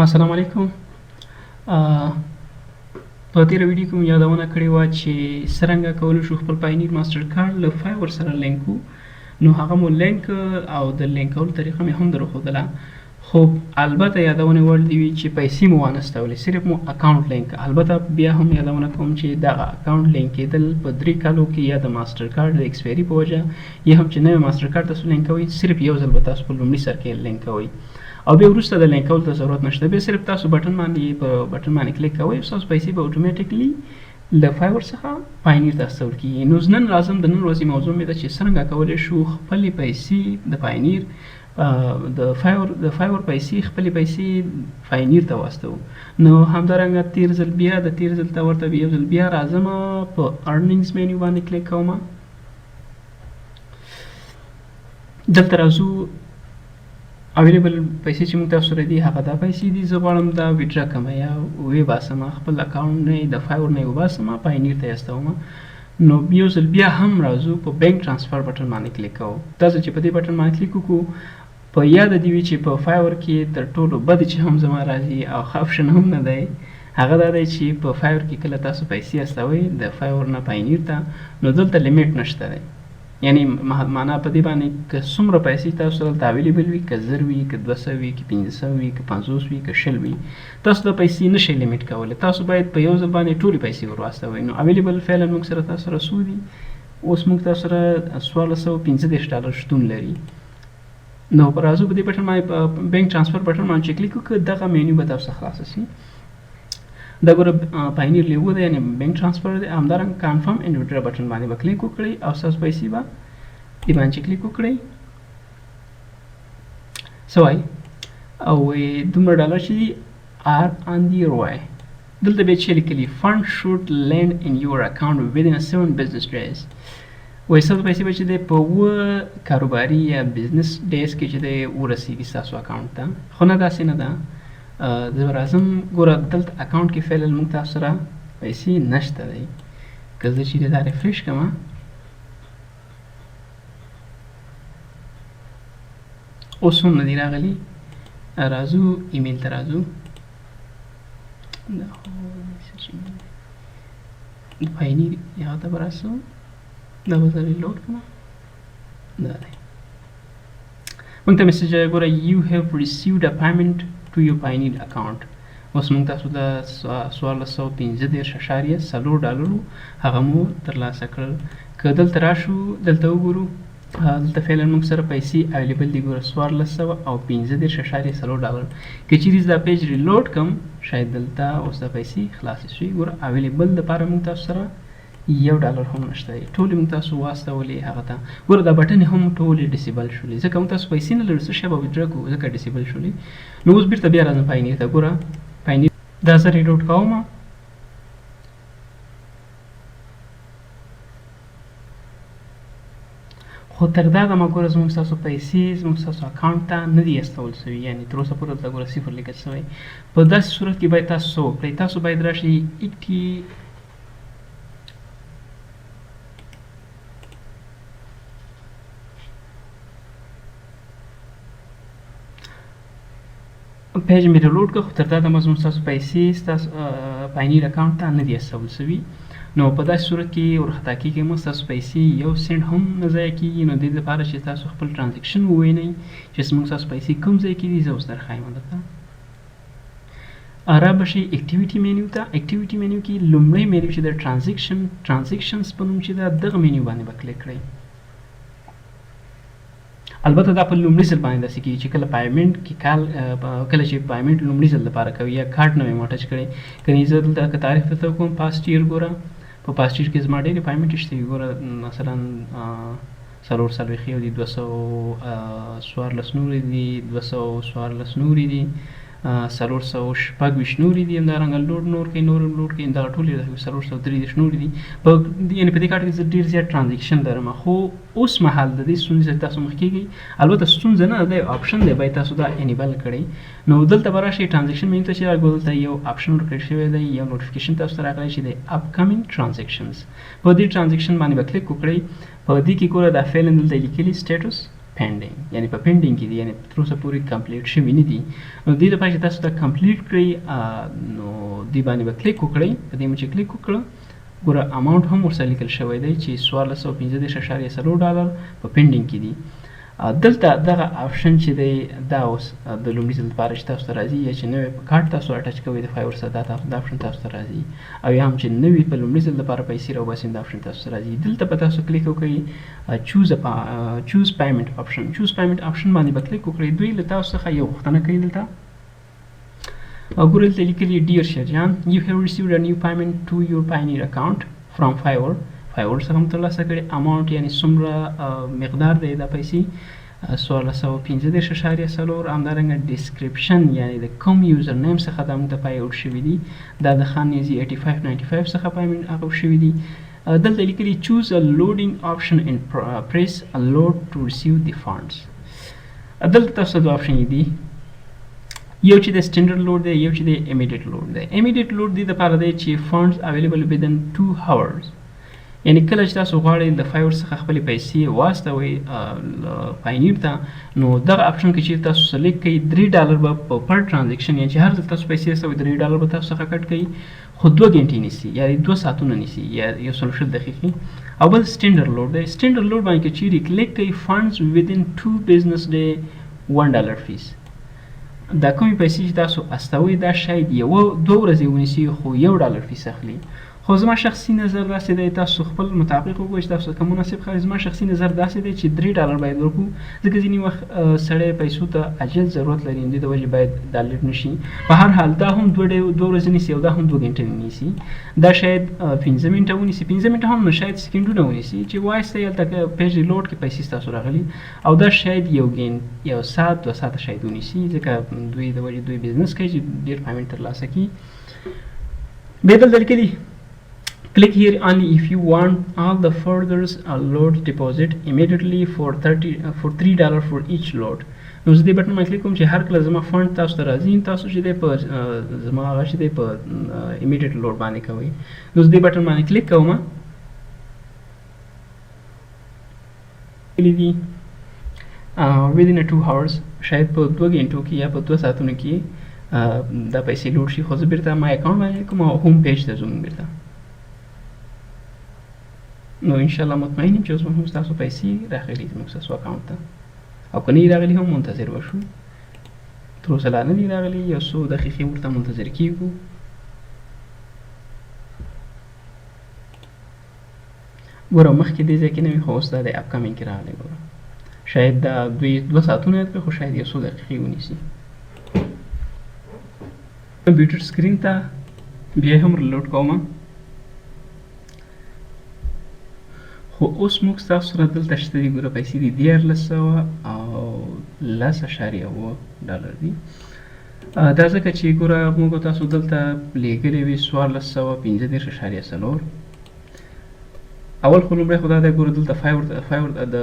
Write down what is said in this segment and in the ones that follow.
السلام علیکم. په تېره ویډیو کې مو یادونه کړې وه چې څرنګه کولی شو خپل پاینیر ماسټر کارډ له فایور سره لینک کړو. نو هغه مو لینک او د لینک کولو طریقه مې هم درښودله، خو البته یادونې وړ دې وي چې پیسې مو وانستولې، صرف مو اکاونټ لینک. البته بیا هم یادونه کوم چې دغه اکاونټ لینک کېدل په 3 کالو کې یا د ماسټر کارډ د ایکسپایري په وجه یا هم چې نوی ماسټر کارډ تاسو لینک کوئ، صرف یو ځل به تاسو په لومړي سر کې لینک کوئ او بیا وروسته د لینک کولو ته ضرورت نشته. بیا صرف تاسو بټن باندې په بټن باندې کلیک کوئ او ستاسو پیسې به اتوماتیکلی له فایور څخه پاینیر ته استول کېږي. نو نن راځم د نن ورځې موضوع مې ده چې څرنګه کولی شو خپلې پیسې د پاینیر د فایور پیسې خپلې پیسې پاینیر ته واستوو. نو همدارنګه تیر ځل بیا د تیر ځل ته ورته یو ځل بیا راځم په ارنینګز مینیو باندې کلیک کوم. دلته راځو اویلیبل پیسې چې موږ تاسو سره دي هغه دا پیسې دي. زه غواړم دا ویډرا کړم یا وباسم، خپل اکاونټ نه د فایور نه وباسم، پاینیر ته یې استوم. نو یو ځل بیا هم راځو په بینک ترانسفر بټن باندې کلیک کوو. تاسو چې په دې بټن باندې کلیک وکړو، په یاد دې وي چې په فایور کې تر ټولو بد چې هم زما راځي او آپشن هم نه دی، هغه دا دی چې په فایور کې کله تاسو پیسې استوئ د فایور نه پاینیر ته، نو دلته لیمیټ نشته دی. یعنی معنا په دې باندې که څومره پیسې تاسو دلته اویلیبل وي، که 1000 وي، که 200 وي، که 500 وي، که 50 وي، که 100 وي، تاسو د پیسې نشئ لیمیټ کولی. تاسو باید په یو ځل باندې ټولې پیسې ور واستوئ. نو اویلیبل فعلا موږ سره تاسو سره څو دي؟ اوس موږ تاسو سره $1415 شتون لري. نو راځو په دې بټن باندې په بینک ترانسفر بټن باندې چې کلیک وکړو، دغه مینیو به تاسو خلاصه شي. دا ګوره پاینیر لیو دی، یعنی بینک ترانسفر دی. همدارنګه کنفرم اینډ ویډرا بټن باندې به کلیک وکړئ او ستاسو پیسې به دې باندې چې کلیک وکړئ څه وایي او دومره ډالر چې دي آر آن دی یور وای. دلته بیا چې لیکلي فنډ شوډ لینډ ان یور اکاونټ within 7 business days. وایي ستاسو پیسې به چې دی په 7 کاروباري یا بزنس ډیز کې چې دی ورسېږي ستاسو اکاونټ ته. خو نه داسې نه ده. زه به راځم، ګوره دلته اکاونټ کې فعلا موږ تاسو سره پیسې نشته دی. که زه چې دا ریفریش کړم، اوس هم نه دي راغلي. راځو ایمیل ته راځو. دا د پاینیر هغه ته به راسو، دا به زه ریلوډ کړم. دا دی موږ ته میسج راغی، ګوره یو هیو ریسیوډ ا پیمنټ to your Pioneer account. اوس موږ تاسو د $1415.4 هغه مو ترلاسه کړل. که دلته راشو، دلته وګورو، دلته فعلا موږ سره پیسې اویلیبل دي. ګوره $1415.4. که چیرې دا پیج ریلوډ کم، شاید دلته اوس دا پیسې خلاصې شوي. ګوره اویلیبل دپاره موږ تاسو سره $1 هم نشته دی. ټولې موږ تاسو واستولې هغه ته. ګوره دا بټنې هم ټولې ډیسیبل شولې، ځکه موږ تاسو پیسې نه لرو، څه شی به ویډرا کوو، ځکه ډیسیبل شولې. نو اوس بېرته بیا راځم پاینیر ته. ګوره پاینیر دا زه ریلوډ کوم. خو تر دا دمه ګوره زموږ ستاسو پیسې زموږ ستاسو اکاونټ ته نه دي استول سوي، یعنې تر اوسه پورې دلته ګوره 0 لیکل سوی. په داسې صورت کې باید تاسو څه وکړئ؟ تاسو باید راشئ پیج مې ډاونلوډ کړ، خو تر دا دمه زموږ ستاسو پیسې ستاسو پاینیر اکاونټ ته نه دي استول سوي. نو په داسې صورت کې ورخطا کېږي مو ستاسو پیسې 1 سنټ هم نه ضایع کېږي. نو د دې لپاره چې تاسو خپل ټرانزیکشن ووینئ چې زموږ ستاسو پیسې کوم ځای کې دي، زه اوس درښایم درته. را به شئ اکټیویټي مینیو ته. اکټیویټي مینیو کې لومړی مینیو چې د ټرانزیکشنز په نوم چې ده، دغه مینیو باندې به کلیک کړئ. البته دا په لومړي ځل باندې داسې کېږي چې کله پیمنټ کې کله چې پیمنټ لومړي ځل لپاره کوي یا کارډ نه مې اټچ کړی. کنې زه دلته که تاریخ درته وکړم، پاست اییر ګوره، په پاست اییر کې زما ډېرې پیمنټې شته وي. ګوره مثلا 440 یو دي، 214 نورې دي، 214 نورې دي، 426 نورې دي. همدارنګه لوډ نور کوي، لوډ کوي، دا ټولې 433 نورې دي. یعنې په دې کارت کې زه ډېر زیات ټرانزیکشن لرم. خو اوس مهال د دې ستونزې تاسو مخ کېږئ. البته ستونزه نه ده، آپشن دی، باید تاسو دا انیبل کړئ. نو دلته به راشئ ټرانزیکشن مینیو ته چې راګو، دلته یو آپشن ورکړل شوی دی، یو نوټیفیکیشن تاسو ته راغلی چې د اپکمینګ ټرانزیکشنز. په دې ټرانزیکشن باندې به کلیک وکړئ. په دې کې ګوره دا فعلا دلته لیکلي سټیټس پینډینګ، یعنی په پینډینګ کې دي، یعنی تر اوسه پورې کمپلیټ شوي نه دي. نو دې لپاره چې تاسو دا کمپلیټ کړئ نو دې باندې به کلیک وکړئ. په دې چې کلیک وکړه ګوره اماونټ هم ورسره لیکل شوی دی چې 1415.4 ډالر په پینډینګ کې دي. دلته دغه آپشن چې دی دا اوس د لومړي ځل لپاره چې تاسو ته راځي، یا چې نوی کارت تاسو اټچ کوئ د فایور سره دا آپشن تاسو ته راځي، او یا هم چې نوی په لومړي ځل لپاره پیسې راوباسئ دا آپشن تاسو ته راځي. دلته به تاسو کلیک وکړئ چوز پیمنٹ آپشن. چوز پیمنٹ آپشن باندې به کلیک وکړئ. دوی له تاسو څخه یو غوښتنه کوي دلته ګوره دلته لیکلي ډیر شیرجان you have received a new payment to your pioneer account from Fiverr. فایور څخه هم ترلاسه کړي. اماونټ یعنی څومره مقدار دی دا پیسې 1415.4. همدارنګه ډسکریپشن یعنی د کوم یوزر نیم څخه دا موږ ته پای اوټ شوي دي، دا د خانیزي 8595 څخه پیمنټ هغه شوي دي. دلته لیکلي choose a loading option and press a load to receive the funds. دلته تاسو دوه آپشن دي، یو چې د سټینډرډ لوډ دی، یو چې د امیډیټ لوډ دی. امیډیټ لوډ دی دپاره دی چې فنډز اویلیبل within 2 hours، یعنی کله چې تاسو غواړئ د فایور څخه خپلې پیسې واستوئ پاینیر ته، نو دغه آپشن کې چې تاسو سلیکټ کړئ $3 به په پر ټرانزیکشن، یعنی چې هر ځل تاسو پیسې استوئ $3 به تاسو څخه کټ کوي، خو 2 غنټې نیسي، یعنی 2 ساعتونه نیسي یا 120 دقیقې. او بل سټینډرډ لوډ دی. سټینډرډ لوډ باندې که چیرې کلیک کړئ فنډز within 2 business day $1 فیس. دا کومې پیسې چې تاسو استوئ دا شاید 2 ورځې ونیسي خو $1 فیس اخلي. خو زما شخصي نظر داسې دی، تاسو خپل مطابق وګورئ چې تاسو کوم مناسب ښکاري. زما شخصي نظر داسې دی چې $3 باید ورکړو، ځکه ځینې وخت سړی پیسو ته عاجل ضرورت لري، دې د وجې باید دا لیټ نشي. په هر حال دا هم 2 ورځې نیسي او دا هم 2 غنټې نیسي. دا شاید 15 منټه ونیسي، 15 منټه هم نه، شاید سکینډونه ونیسي چې وایسته هلته پیج ریلوډ کې پیسې ستاسو راغلي، او دا شاید یو ساعت 2 ساعته شاید ونیسي، ځکه دوی د وجې دوی بزنس کوي چې ډېر پیمنټ ترلاسه کړي. بیا دلته لیکلي click here only if you want all the further load deposit immediately for $3 for each load. نو زه دې بټن باندې کلیک کوم چې هر کله زما فنډ تاسو ته راځي، تاسو چې دی په زما هغه چې دی په immediate load باندې کوئ. نو زه دې بټن باندې کلیک کوم، دي within 2 hours، شاید په 2 غنټو کې یا په 2 ساعتونو کې دا پیسې لوډ شي. خو زه بیرته ما اکاونټ باندې کوم او هوم پیج ته ځم بیرته. نو انشاءالله مطمئن یم چې اوس به هم ستاسو پیسې راغلي زموږ ستاسو اکاونټ ته، او که نه وي راغلي هم منتظر وشو. تر اوسه لا نه دي راغلي، یو څو دقیقې ورته منتظر کیږو. ګوره مخکې دې ځای کې نه وي، خو اوس دا د اپکمینګ کې راغلی. ګوره شاید دا 2 ساعتونه یاد کړي، خو شاید یو څو دقیقې ونیسي. کمپیوټر سکرین ته بیا هم ریلوډ کوم، خو اوس موږ ستاسو سره دلته شته دي. ګوره پیسې دي $13.10 دي. دا ځکه چې ګوره موږ تاسو دلته لیږلې وي 1415.4. اول خو لومړی خو دا دی، ګوره دلته فایور د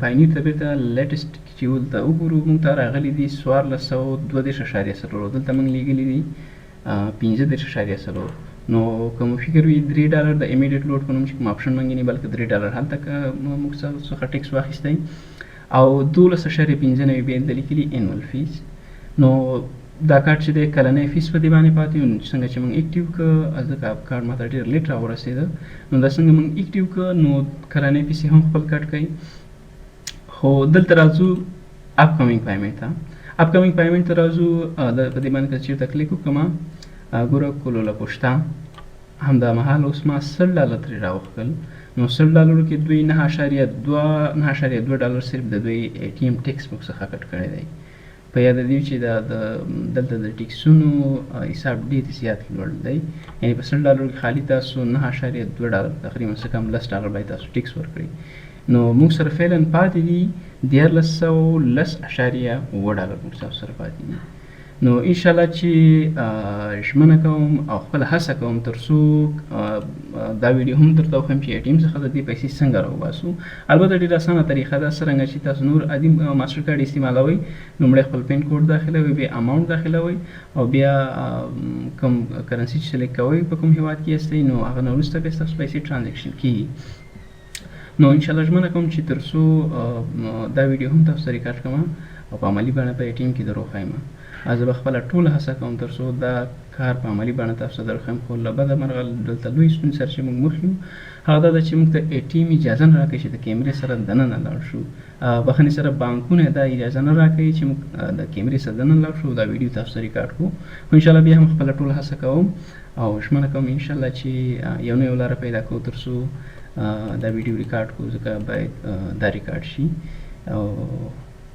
پاینیر ته بیرته لیټسټ چې دلته وګورو موږ ته راغلي دي 1402.4. دلته موږ لیږلي دي 15.4. نو کوم فکر وي $3 د امیډیټ لوډ په نوم چې کوم آپشن مونږ نه بلکې $3 هلته موږ څخه ټیکس واخیستی، او 12.95 بیا د لیکلي انول فیس. نو دا کارت چې دی کلنی فیس په دې باندې پاتې وي. څنګه چې موږ اکټیو کړه، ځکه کارت ماته ډېر لیټ راورسېده، نو دا څنګه موږ اکټیو کړه نو کلنی فیس هم خپل کټ کوي. خو دلته راځو اپکمینګ پیمنټ ته. اپکمینګ پیمنټ ته راځو، په دې باندې که چېرته کلیک وکړم، ګوره کولو له پوښته همدا مهال اوس ما $10 ترې راوښکل. نو $10 کې دوی 9.2 صرف د دوی ATM ټیکس موږ څخه کټ کړی دی. په یاد دي چې دلته د ټیکسونو حساب ډېر زیات لوړ دی، یعنی په $10 کې خالي تاسو $9.2 تقریبا څه کم $10 باید تاسو ټیکس ورکړئ. نو موږ سره فعلا پاتې دي $13.10 موږ سره پاتې دي. نو انشاءالله چې ژمنه کوم او خپله هڅه کوم تر څو دا ویډیو هم درته وښیم چې ATM څخه د دې پیسې څنګه راوباسو. البته ډېره اسانه طریقه ده، څرنګه چې تاسو نور عادي ماسټر کارډ استعمالوئ، لومړی خپل پین کوډ داخلوئ، بیا اماونټ داخلوئ، او بیا کوم کرنسي چې سلیکټ کوئ په کوم هیواد کې یاستئ، نو هغه نه وروسته بیا ستاسو پیسې ټرانزیکشن کېږي. نو ان شاء الله ژمنه کوم چې تر څو دا ویډیو هم تاسو ته ریکارډ کړم او په عملي بڼه په ټیم کې دروخایم زه به خپله ټوله هڅه کوم تر څو دا کار په عملي بڼه تاسو ته درښیم خو له بده مرغه دلته لوی ستونزې سره چې موږ مخ یو هغه دا ده چې موږ ته ټیم اجازه نه راکوي چې د کیمرې سره دننه لاړ شو بخښنې سره بانکونه دا اجازه نه راکوي چې موږ د کیمرې سره دننه لاړ شو دا ویډیو تاسو ته ریکارډ کړو خو انشاءالله بیا هم خپله ټوله هڅه کوم او ژمنه کوم انشاءالله چې یو نه یو لاره پیدا کوو تر څو دا ویډیو ریکارډ کړو ځکه باید دا ریکارډ شي او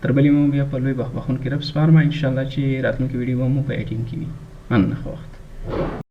تر بلې مو بیا په لوی بخښونکي رب سپارم انشاءالله چې راتلونکي ویډیو به مو په ټیم کې وي مننه ښه وخت